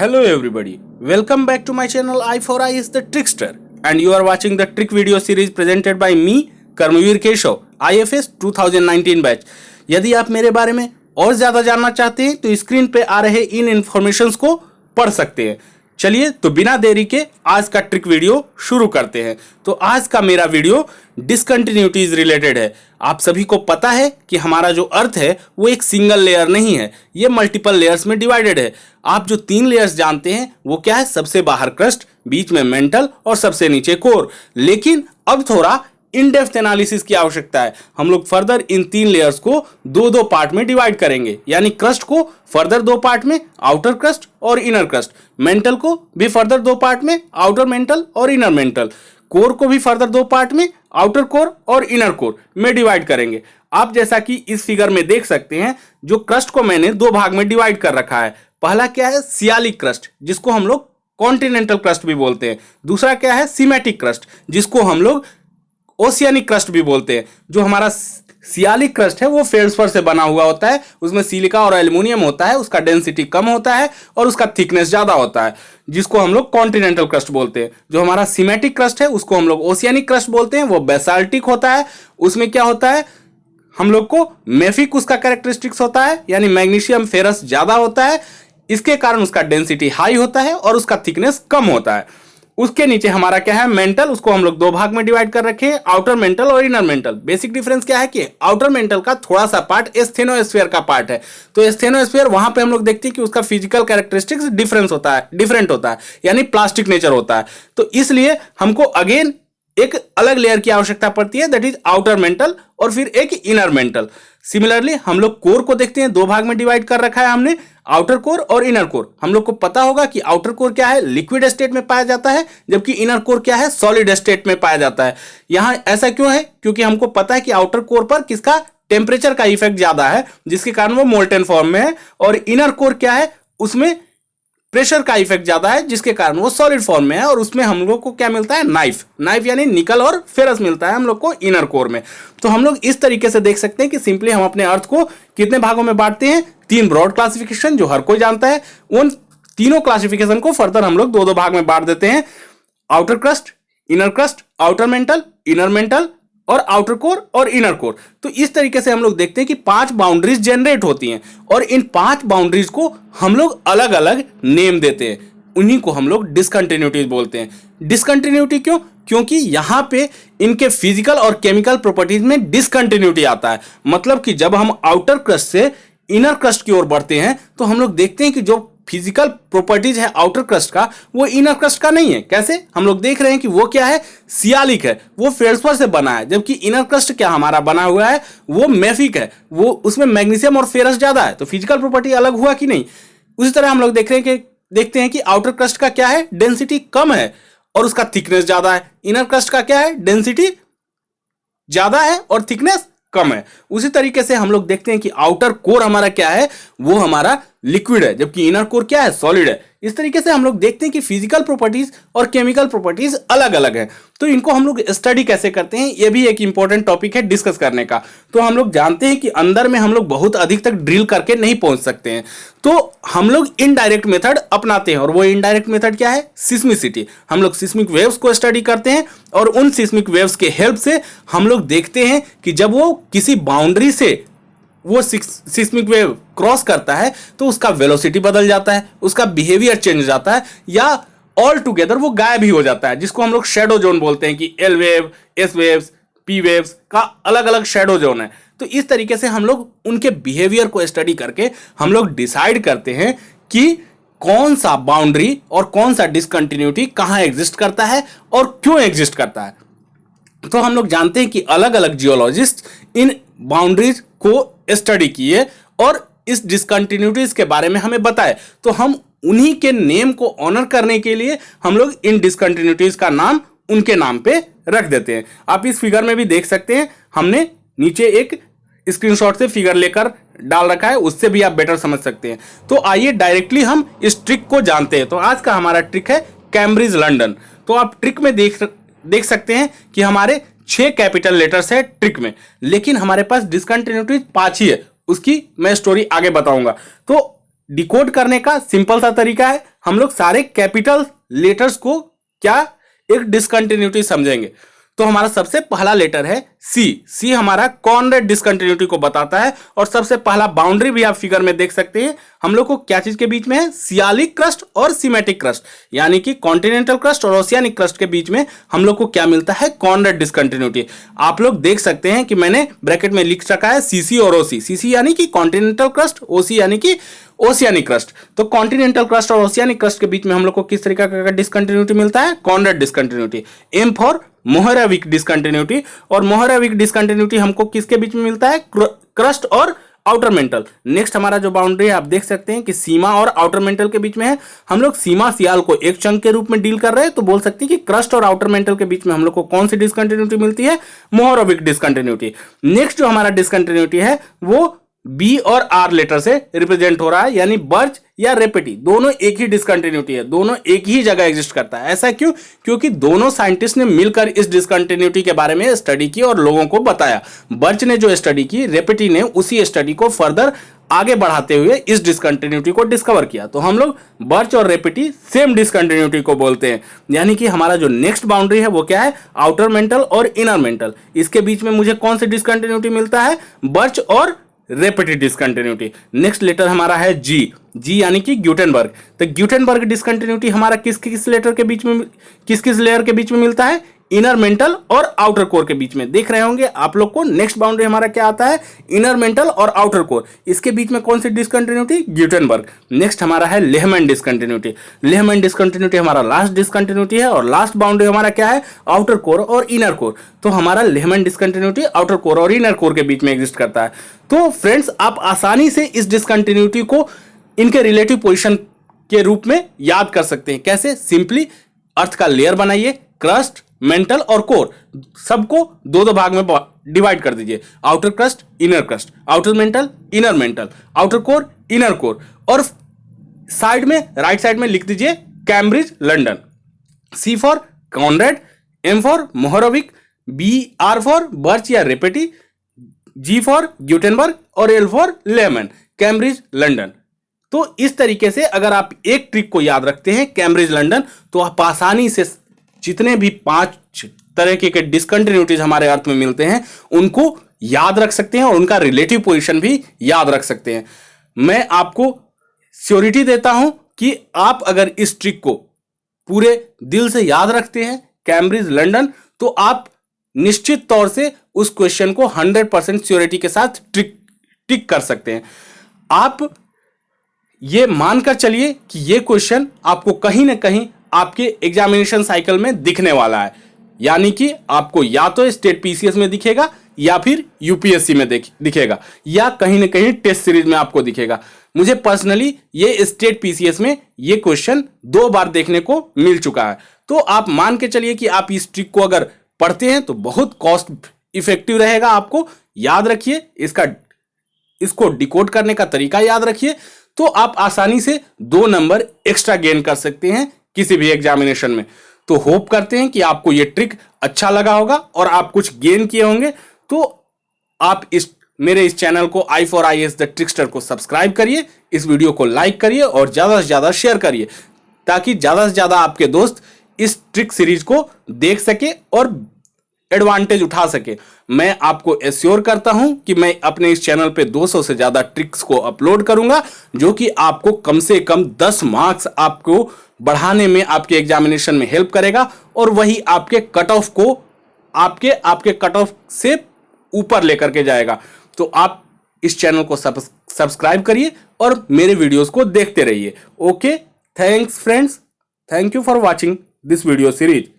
Hello everybody, welcome back to my channel I4I is the Trickster and you are watching the trick video series presented by me Karmveer Keshav IFS 2019 batch. यदि आप मेरे बारे में और ज़्यादा जानना चाहते हैं तो स्क्रीन पे आ रहे इन इन्फॉर्मेशंस को पढ़ सकते हैं। चलिए तो बिना देरी के आज का ट्रिक वीडियो शुरू करते हैं। तो आज का मेरा वीडियो डिसकंटिन्यूटीज रिलेटेड है। आप सभी को पता है कि हमारा जो अर्थ है वो एक सिंगल लेयर नहीं है, ये मल्टीपल लेयर्स में डिवाइडेड है। आप जो 3 लेयर्स जानते हैं वो क्या है, सबसे बाहर क्रस्ट, बीच में मेंटल और सबसे नीचे कोर। लेकिन अब थोड़ा इन डेप्थ एनालिसिस की आवश्यकता है। हम लोग फर्दर इन 3 लेयर्स को दो पार्ट में डिवाइड करेंगे, यानी क्रस्ट को फर्दर 2 पार्ट में, आउटर क्रस्ट और इनर क्रस्ट, मेंटल को भी फर्दर 2 पार्ट में, आउटर मेंटल और इनर मेंटल, कोर को भी फर्दर 2 पार्ट में, आउटर कोर और इनर कोर में डिवाइड करेंगे। आप जैसा कि इस फिगर में देख सकते हैं, जो क्रस्ट को मैंने 2 भाग में डिवाइड कर रखा है। पहला क्या है, सियालिक क्रस्ट, जिसको हम लोग कॉन्टिनेंटल क्रस्ट भी बोलते हैं। दूसरा क्या है, सीमेटिक क्रस्ट, जिसको हम लोग ओशियानिक क्रस्ट भी बोलते हैं। जो हमारा सियालिक क्रस्ट है वो फेल्डस्पर से बना हुआ होता है, उसमें सिलिका और एल्युमिनियम होता है, उसका डेंसिटी कम होता है और उसका थिकनेस ज्यादा होता है, जिसको हम लोग कॉन्टिनेंटल क्रस्ट बोलते हैं। जो हमारा सीमेटिक क्रस्ट है उसको हम लोग ओशियानिक क्रस्ट बोलते हैं, वो बेसाल्टिक होता है। उसमें क्या होता है, हम लोग को मेफिक उसका कैरेक्टरिस्टिक्स होता है, यानी मैग्नीशियम फेरस ज्यादा होता है, इसके कारण उसका डेंसिटी हाई होता है और उसका थिकनेस कम होता है। उसके नीचे हमारा क्या है, मेंटल, उसको हम लोग 2 भाग में डिवाइड कर रखे हैं, आउटर मेंटल और इनर मेंटल। बेसिक डिफरेंस क्या है कि आउटर मेंटल का थोड़ा सा पार्ट एस्थेनोस्फीयर का पार्ट है। तो एस्थेनोस्फीयर वहां पे हम लोग देखते हैं कि उसका फिजिकल कैरेक्टरिस्टिक्स डिफरेंट होता है, यानी प्लास्टिक नेचर होता है। तो इसलिए हमको अगेन एक अलग लेयर की आवश्यकता पड़ती है, दैट इज आउटर मेंटल और फिर एक इनर मेंटल। सिमिलरली हम लोग कोर को देखते हैं, 2 भाग में डिवाइड कर रखा है हमने, आउटर कोर और इनर कोर। हम लोग को पता होगा कि आउटर कोर क्या है, लिक्विड स्टेट में पाया जाता है, जबकि इनर कोर क्या है, सॉलिड स्टेट में पाया जाता है। यहां ऐसा क्यों है, क्योंकि हमको पता है कि आउटर कोर पर किसका टेम्परेचर का इफेक्ट ज्यादा है, जिसके कारण वो मोल्टेन फॉर्म में है, और इनर कोर क्या है, उसमें प्रेशर का इफेक्ट ज्यादा है, जिसके कारण वो सॉलिड फॉर्म में है। और उसमें हम लोग को क्या मिलता है, नाइफ यानी निकल और फेरस मिलता है हम लोग को इनर कोर में। तो हम लोग इस तरीके से देख सकते हैं कि सिंपली हम अपने अर्थ को कितने भागों में बांटते हैं, 3 ब्रॉड क्लासिफिकेशन जो हर कोई जानता है। उन तीनों क्लासिफिकेशन को फर्दर हम लोग 2 भाग में बांट देते हैं, outer crust, inner crust, outer mantle, inner mental और आउटर कोर और इनर कोर। तो इस तरीके से हम लोग देखते हैं कि 5 बाउंड्रीज जनरेट होती हैं और इन 5 बाउंड्रीज को हम लोग अलग अलग नेम देते हैं, उन्हीं को हम लोग डिसकंटिन्यूटीज बोलते हैं। डिसकंटिन्यूटी क्यों, क्योंकि यहां पे इनके फिजिकल और केमिकल प्रॉपर्टीज में डिसकंटिन्यूटी आता है। मतलब कि जब हम आउटर क्रस्ट से इनर क्रस्ट की ओर बढ़ते हैं तो हम लोग देखते हैं कि जो फिजिकल प्रॉपर्टीज है आउटर क्रस्ट का, वो इनर क्रस्ट का नहीं है। कैसे, हम लोग देख रहे हैं कि वो क्या है, सियालिक है, वो फेल्डस्पर से बना है, जबकि इनर क्रस्ट क्या हमारा बना हुआ है, वो मेफिक है, वो उसमें मैग्नीशियम और फेरस ज्यादा है। तो फिजिकल प्रॉपर्टी अलग हुआ कि नहीं। उसी तरह हम लोग देखते हैं कि आउटर क्रस्ट का क्या है, डेंसिटी कम है और उसका थिकनेस ज्यादा है। इनर क्रस्ट का क्या है, डेंसिटी ज्यादा है और थिकनेस कम है। उसी तरीके से हम लोग देखते हैं कि आउटर कोर हमारा क्या है, वो हमारा लिक्विड है, जबकि इनर कोर क्या है, सॉलिड है। इस तरीके से हम लोग देखते हैं कि फिजिकल प्रॉपर्टीज और केमिकल प्रॉपर्टीज अलग अलग है। तो इनको हम लोग स्टडी कैसे करते हैं, ये भी एक इंपॉर्टेंट टॉपिक है डिस्कस करने का। तो हम लोग जानते हैं कि अंदर में हम लोग बहुत अधिक तक ड्रिल करके नहीं पहुंच सकते हैं, तो हम लोग इनडायरेक्ट मेथड अपनाते हैं। और वो इनडायरेक्ट मेथड क्या है, सिस्मिसिटी। हम लोग सिस्मिक वेव्स को स्टडी करते हैं और उन सिस्मिक वेव्स के हेल्प से हम लोग देखते हैं कि जब वो किसी बाउंड्री से वो सिस्मिक वेव क्रॉस करता है तो उसका वेलोसिटी बदल जाता है, उसका बिहेवियर चेंज हो जाता है, या ऑल टुगेदर वो गायब ही हो जाता है, जिसको हम लोग शैडो जोन बोलते हैं कि L wave, S waves, P waves का अलग अलग शैडो जोन है। तो इस तरीके से हम लोग उनके बिहेवियर को स्टडी करके हम लोग डिसाइड करते हैं कि कौन सा बाउंड्री और कौन सा डिसकंटिन्यूटी कहां एग्जिस्ट करता है और क्यों एग्जिस्ट करता है। तो हम लोग जानते हैं कि अलग अलग जियोलॉजिस्ट इन बाउंड्रीज को स्टडी किए और इस डिसकंटिन्यूटीज के बारे में हमें बताए। तो हम उन्हीं के नेम को ऑनर करने के लिए हम लोग इन डिसकंटिन्यूटीज का नाम उनके नाम पे रख देते हैं। आप इस फिगर में भी देख सकते हैं, हमने नीचे एक स्क्रीनशॉट से फिगर लेकर डाल रखा है, उससे भी आप बेटर समझ सकते हैं। तो आइए डायरेक्टली हम इस ट्रिक को जानते हैं। तो आज का हमारा ट्रिक है कैम्ब्रिज लंदन। तो आप ट्रिक में देख सकते हैं कि हमारे 6 कैपिटल लेटर्स है ट्रिक में, लेकिन हमारे पास डिसकंटिन्यूटी 5 ही है। उसकी मैं स्टोरी आगे बताऊंगा। तो डिकोड करने का सिंपल सा तरीका है, हम लोग सारे कैपिटल लेटर्स को क्या एक डिसकंटिन्यूटी समझेंगे। तो हमारा सबसे पहला लेटर है सी। सी हमारा कॉनरेड डिसकंटिन्यूटी को बताता है और सबसे पहला बाउंड्री भी आप फिगर में देख सकते हैं। हम लोग को क्या चीज के बीच में है, सियालिक क्रस्ट और सीमेटिक क्रस्ट, यानी कि कॉन्टिनेंटल क्रस्ट और ओशियानिक क्रस्ट के बीच में हम लोग को क्या मिलता है, कॉनरेड डिसकंटिन्यूटी। आप लोग देख सकते हैं कि मैंने ब्रैकेट में लिख रखा है सीसी और ओसी। सीसी यानी कि कॉन्टिनेंटल क्रस्ट, ओसी यानी कि ओशियानिक क्रस्ट। तो कॉन्टिनेंटल क्रस्ट और ओशियानिक क्रस्ट के बीच में हम लोग को किस तरीके का डिसकंटिन्यूटी मिलता है, Conrad discontinuity. M for Mohorovicic discontinuity, और मोहराविक डिसकंटिन्यूटी हमको किसके बीच में मिलता है, क्रस्ट और आउटर मेंटल। नेक्स्ट हमारा जो बाउंड्री है आप देख सकते हैं कि सीमा और आउटर मेंटल के बीच में है। हम लोग सीमा सियाल को एक चंक के रूप में डील कर रहे हैं, तो बोल सकते हैं कि क्रस्ट और आउटर मेंटल के बीच में हम लोग को कौन सी डिसकंटिन्यूटी मिलती है, मोहराविक डिसकंटिन्यूटी। नेक्स्ट जो हमारा डिसकंटिन्यूटी है वो बी और आर लेटर से रिप्रेजेंट हो रहा है, यानी बर्च या रेपेटी, दोनों एक ही डिसकंटिन्यूटी है, दोनों एक ही जगह एग्जिस्ट करता है। ऐसा क्यों, क्योंकि दोनों साइंटिस्ट ने मिलकर इस डिसकंटिन्यूटी के बारे में स्टडी की और लोगों को बताया। बर्च ने जो स्टडी की, रेपेटी ने उसी स्टडी को फर्दर आगे बढ़ाते हुए इस डिसकंटिन्यूटी को डिस्कवर किया। तो हम लोग बर्च और रेपेटी सेम डिसकंटिन्यूटी को बोलते हैं। यानी कि हमारा जो नेक्स्ट बाउंड्री है वो क्या है, आउटर मेंटल और इनर मेंटल। इसके बीच में मुझे कौन सी डिसकंटिन्यूटी मिलता है, बर्च और रेपेटिव डिसकंटिन्यूटी। नेक्स्ट लेटर हमारा है जी। जी यानी कि ग्यूटेनबर्ग। तो ग्यूटेनबर्ग डिसकंटिन्यूटी हमारा किस किस लेटर के बीच में, किस किस लेयर के बीच में मिलता है, इनर मेंटल और आउटर कोर के बीच में। देख रहे होंगे आप लोग को नेक्स्ट बाउंड्री हमारा क्या आता है, इनर मेंटल और आउटर कोर। इसके बीच में कौन सी डिसकंटिन्यूटी, ग्यूटेनबर्ग। नेक्स्ट हमारा है लेहमैन डिसकंटिन्यूटी। लेहमैन डिसकंटिन्यूटी हमारा लास्ट डिसकंटिन्यूटी है और लास्ट बाउंड्री हमारा क्या है, आउटर कोर और इनर कोर। तो हमारा लेहमैन डिसकंटिन्यूटी आउटर कोर और इनर कोर के बीच में एग्जिस्ट करता है। तो फ्रेंड्स आप आसानी से इस डिसकंटिन्यूटी को इनके रिलेटिव पोजीशन के रूप में याद कर सकते हैं। कैसे, सिंपली अर्थ का लेयर बनाइए, क्रस्ट, मेंटल और कोर, सबको दो दो भाग में डिवाइड कर दीजिए। Outer crust, inner crust, outer mantle, inner mantle, outer core, inner core, और साइड में राइट साइड में लिख दीजिए Cambridge London. C for Conrad, M for Mohorovicic, B R for Birch या रेपेटी, जी फॉर ग्यूटेनबर्ग और L for Lehmann, Cambridge London. तो इस तरीके से अगर आप एक ट्रिक को याद रखते हैं, कैम्ब्रिज लंदन, तो आप आसानी से जितने भी 5 तरह के डिसकंटिन्यूटीज हमारे अर्थ में मिलते हैं उनको याद रख सकते हैं और उनका रिलेटिव पोजीशन भी याद रख सकते हैं। मैं आपको श्योरिटी देता हूं कि आप अगर इस ट्रिक को पूरे दिल से याद रखते हैं, कैम्ब्रिज लंदन, तो आप निश्चित तौर से उस क्वेश्चन को 100% श्योरिटी के साथ टिक कर सकते हैं। आप ये मानकर चलिए कि ये क्वेश्चन आपको कहीं ना कहीं आपके एग्जामिनेशन साइकिल में दिखने वाला है, यानी कि आपको या तो स्टेट पीसीएस में दिखेगा या फिर यूपीएससी में दिखेगा या कहीं ना कहीं टेस्ट सीरीज में आपको दिखेगा। मुझे पर्सनली ये स्टेट पीसीएस में ये क्वेश्चन 2 बार देखने को मिल चुका है। तो आप मान के चलिए कि आप इस ट्रिक को अगर पढ़ते हैं तो बहुत कॉस्ट इफेक्टिव रहेगा। आपको याद रखिए, इसको डिकोड करने का तरीका याद रखिए, तो आप आसानी से 2 नंबर एक्स्ट्रा गेन कर सकते हैं किसी भी एग्जामिनेशन में। तो होप करते हैं कि आपको ये ट्रिक अच्छा लगा होगा और आप कुछ गेन किए होंगे। तो आप मेरे इस चैनल को i4IAS द ट्रिकस्टर को सब्सक्राइब करिए, इस वीडियो को लाइक करिए और ज्यादा से ज्यादा शेयर करिए, ताकि ज्यादा से ज्यादा आपके दोस्त इस ट्रिक सीरीज को देख सके और एडवांटेज उठा सके। मैं आपको एश्योर करता हूं कि मैं अपने इस चैनल पे 200 से ज्यादा ट्रिक्स को अपलोड करूंगा, जो कि आपको कम से कम 10 मार्क्स आपको बढ़ाने में आपके एग्जामिनेशन में हेल्प करेगा और वही आपके कट ऑफ को आपके कट ऑफ से ऊपर लेकर के जाएगा। तो आप इस चैनल को सब्सक्राइब करिए और मेरे वीडियोस को देखते रहिए। Okay, thanks friends, thank you for watching this video series.